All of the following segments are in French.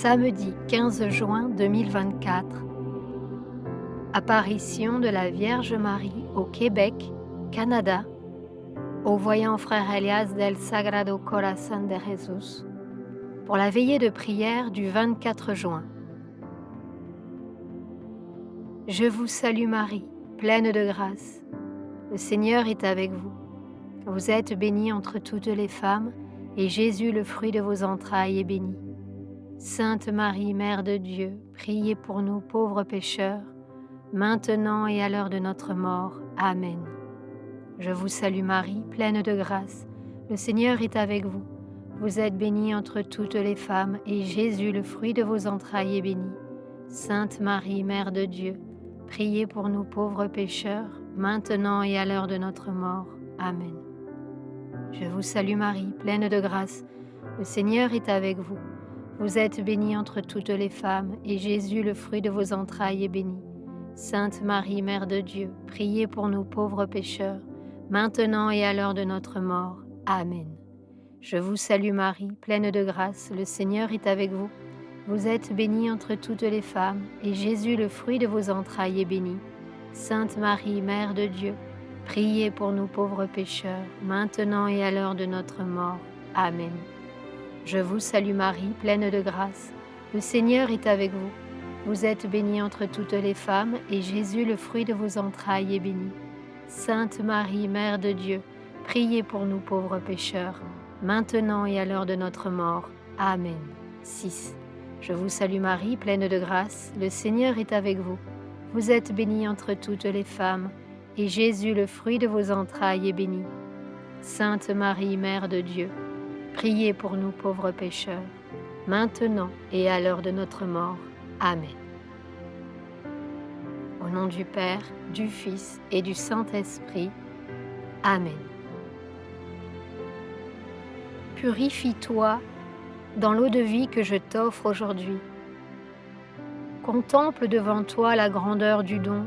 Samedi 15 juin 2024. Apparition de la Vierge Marie au Québec, Canada, au voyant frère Elias del Sagrado Corazón de Jesús, pour la veillée de prière du 24 juin. Je vous salue Marie, pleine de grâce. Le Seigneur est avec vous. Vous êtes bénie entre toutes les femmes, et Jésus, le fruit de vos entrailles, est béni. Sainte Marie, Mère de Dieu, priez pour nous pauvres pécheurs, maintenant et à l'heure de notre mort. Amen. Je vous salue Marie, pleine de grâce. Le Seigneur est avec vous. Vous êtes bénie entre toutes les femmes, et Jésus, le fruit de vos entrailles, est béni. Sainte Marie, Mère de Dieu, priez pour nous pauvres pécheurs, maintenant et à l'heure de notre mort. Amen. Je vous salue Marie, pleine de grâce. Le Seigneur est avec vous. Vous êtes bénie entre toutes les femmes, et Jésus, le fruit de vos entrailles, est béni. Sainte Marie, Mère de Dieu, priez pour nous pauvres pécheurs, maintenant et à l'heure de notre mort. Amen. Je vous salue Marie, pleine de grâce, le Seigneur est avec vous. Vous êtes bénie entre toutes les femmes, et Jésus, le fruit de vos entrailles, est béni. Sainte Marie, Mère de Dieu, priez pour nous pauvres pécheurs, maintenant et à l'heure de notre mort. Amen. Je vous salue Marie, pleine de grâce. Le Seigneur est avec vous. Vous êtes bénie entre toutes les femmes, et Jésus, le fruit de vos entrailles, est béni. Sainte Marie, Mère de Dieu, priez pour nous pauvres pécheurs, maintenant et à l'heure de notre mort. Amen. 6. Je vous salue Marie, pleine de grâce. Le Seigneur est avec vous. Vous êtes bénie entre toutes les femmes, et Jésus, le fruit de vos entrailles, est béni. Sainte Marie, Mère de Dieu, priez pour nous pauvres pécheurs, maintenant et à l'heure de notre mort. Amen. Au nom du Père, du Fils et du Saint-Esprit. Amen. Purifie-toi dans l'eau de vie que je t'offre aujourd'hui. Contemple devant toi la grandeur du don,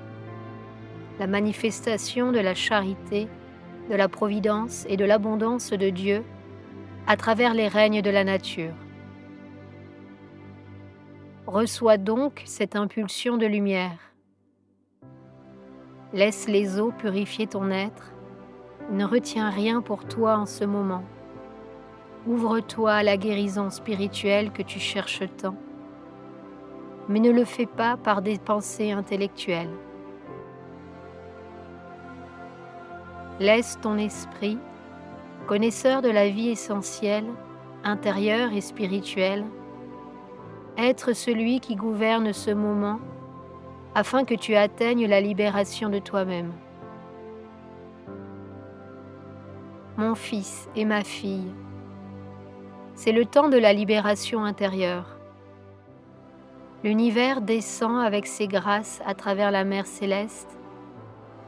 la manifestation de la charité, de la providence et de l'abondance de Dieu à travers les règnes de la nature. Reçois donc cette impulsion de lumière. Laisse les eaux purifier ton être. Ne retiens rien pour toi en ce moment. Ouvre-toi à la guérison spirituelle que tu cherches tant. Mais ne le fais pas par des pensées intellectuelles. Laisse ton esprit, connaisseur de la vie essentielle, intérieure et spirituelle, être celui qui gouverne ce moment afin que tu atteignes la libération de toi-même. Mon fils et ma fille, c'est le temps de la libération intérieure. L'univers descend avec ses grâces à travers la mer céleste,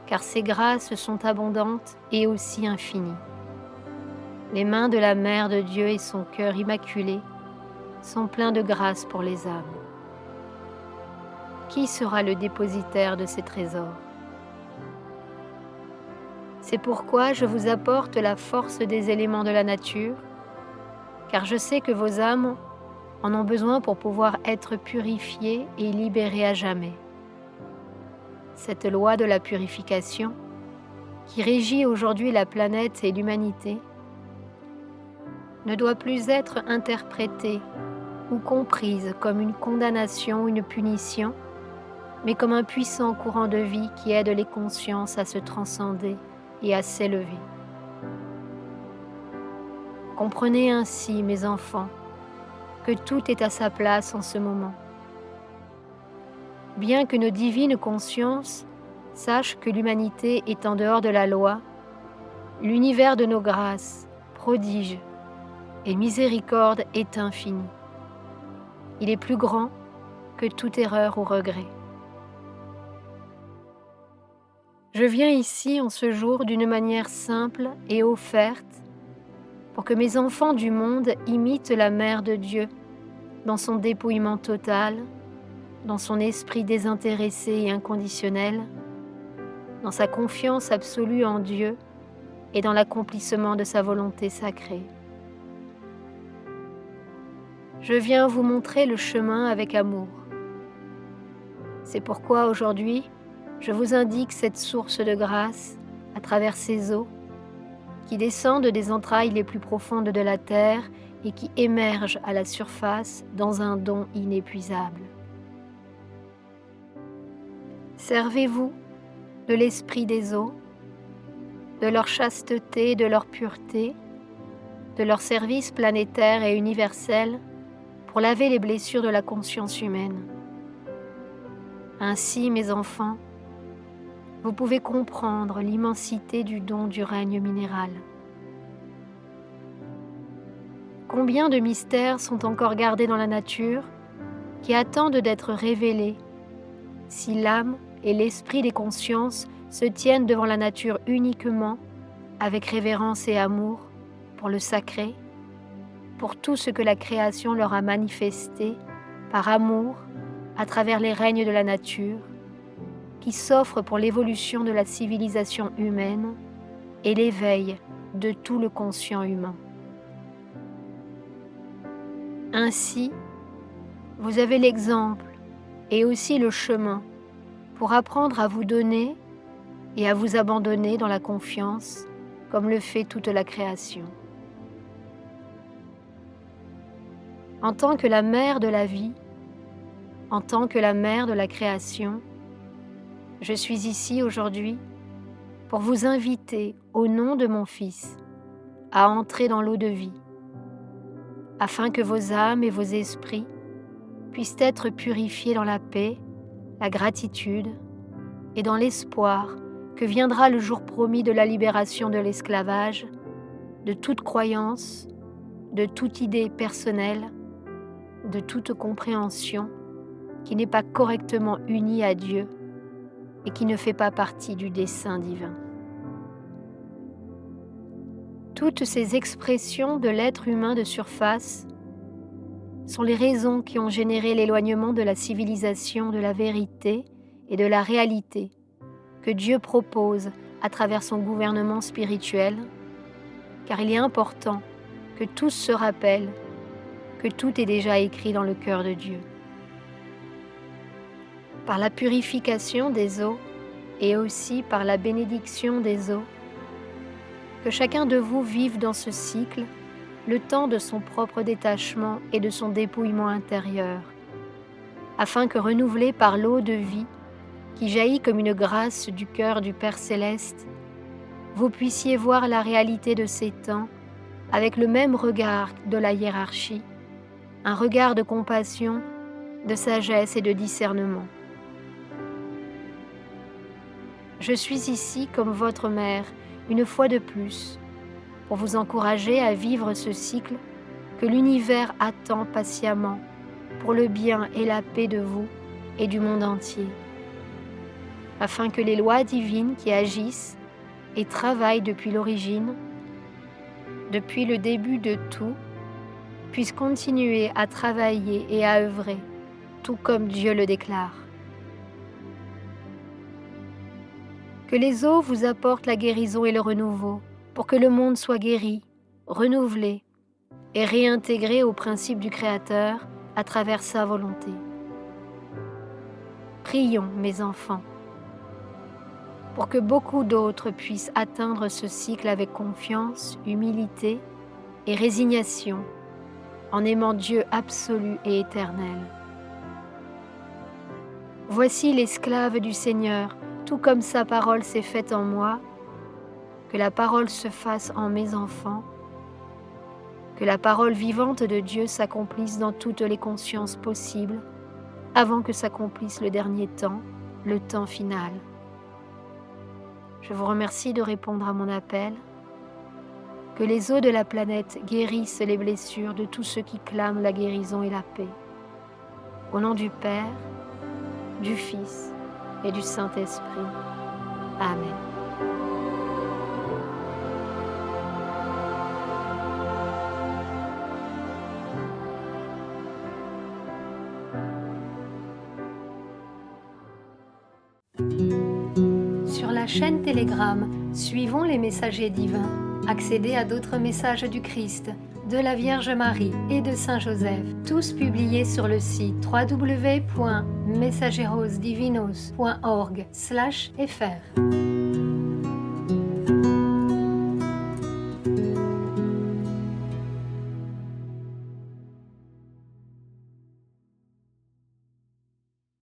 car ses grâces sont abondantes et aussi infinies. Les mains de la Mère de Dieu et son cœur immaculé sont pleins de grâce pour les âmes. Qui sera le dépositaire de ces trésors? C'est pourquoi je vous apporte la force des éléments de la nature, car je sais que vos âmes en ont besoin pour pouvoir être purifiées et libérées à jamais. Cette loi de la purification, qui régit aujourd'hui la planète et l'humanité, ne doit plus être interprétée ou comprise comme une condamnation ou une punition, mais comme un puissant courant de vie qui aide les consciences à se transcender et à s'élever. Comprenez ainsi, mes enfants, que tout est à sa place en ce moment. Bien que nos divines consciences sachent que l'humanité est en dehors de la loi, l'univers de nos grâces, prodiges et miséricorde est infini. Il est plus grand que toute erreur ou regret. Je viens ici en ce jour d'une manière simple et offerte pour que mes enfants du monde imitent la Mère de Dieu dans son dépouillement total, dans son esprit désintéressé et inconditionnel, dans sa confiance absolue en Dieu et dans l'accomplissement de sa volonté sacrée. je viens vous montrer le chemin avec amour. C'est pourquoi aujourd'hui, je vous indique cette source de grâce à travers ces eaux qui descendent des entrailles les plus profondes de la terre et qui émergent à la surface dans un don inépuisable. Servez-vous de l'esprit des eaux, de leur chasteté, de leur pureté, de leur service planétaire et universel pour laver les blessures de la conscience humaine. Ainsi, mes enfants, vous pouvez comprendre l'immensité du don du règne minéral. Combien de mystères sont encore gardés dans la nature qui attendent d'être révélés si l'âme et l'esprit des consciences se tiennent devant la nature uniquement avec révérence et amour pour le sacré, pour tout ce que la création leur a manifesté par amour à travers les règnes de la nature, qui s'offrent pour l'évolution de la civilisation humaine et l'éveil de tout le conscient humain. Ainsi, vous avez l'exemple et aussi le chemin pour apprendre à vous donner et à vous abandonner dans la confiance, comme le fait toute la création. En tant que la mère de la vie, en tant que la mère de la création, je suis ici aujourd'hui pour vous inviter au nom de mon Fils à entrer dans l'eau de vie, afin que vos âmes et vos esprits puissent être purifiés dans la paix, la gratitude et dans l'espoir que viendra le jour promis de la libération de l'esclavage, de toute croyance, de toute idée personnelle, de toute compréhension qui n'est pas correctement unie à Dieu et qui ne fait pas partie du dessein divin. Toutes ces expressions de l'être humain de surface sont les raisons qui ont généré l'éloignement de la civilisation, de la vérité et de la réalité que Dieu propose à travers son gouvernement spirituel, car il est important que tous se rappellent que tout est déjà écrit dans le cœur de Dieu. Par la purification des eaux et aussi par la bénédiction des eaux, que chacun de vous vive dans ce cycle le temps de son propre détachement et de son dépouillement intérieur, afin que renouvelé par l'eau de vie qui jaillit comme une grâce du cœur du Père Céleste, vous puissiez voir la réalité de ces temps avec le même regard de la hiérarchie, un regard de compassion, de sagesse et de discernement. Je suis ici comme votre mère, une fois de plus, pour vous encourager à vivre ce cycle que l'univers attend patiemment pour le bien et la paix de vous et du monde entier, afin que les lois divines qui agissent et travaillent depuis l'origine, depuis le début de tout, puissent continuer à travailler et à œuvrer, tout comme Dieu le déclare. Que les eaux vous apportent la guérison et le renouveau, pour que le monde soit guéri, renouvelé et réintégré au principe du Créateur à travers sa volonté. Prions, mes enfants, pour que beaucoup d'autres puissent atteindre ce cycle avec confiance, humilité et résignation, en aimant Dieu absolu et éternel. Voici l'esclave du Seigneur, tout comme sa parole s'est faite en moi, que la parole se fasse en mes enfants, que la parole vivante de Dieu s'accomplisse dans toutes les consciences possibles, avant que s'accomplisse le dernier temps, le temps final. Je vous remercie de répondre à mon appel. Que les eaux de la planète guérissent les blessures de tous ceux qui clament la guérison et la paix. Au nom du Père, du Fils et du Saint-Esprit. Amen. Sur la chaîne Telegram, suivons les messagers divins. Accédez à d'autres messages du Christ de la Vierge Marie et de Saint Joseph, tous publiés sur le site www.mensajerosdivinos.org/fr.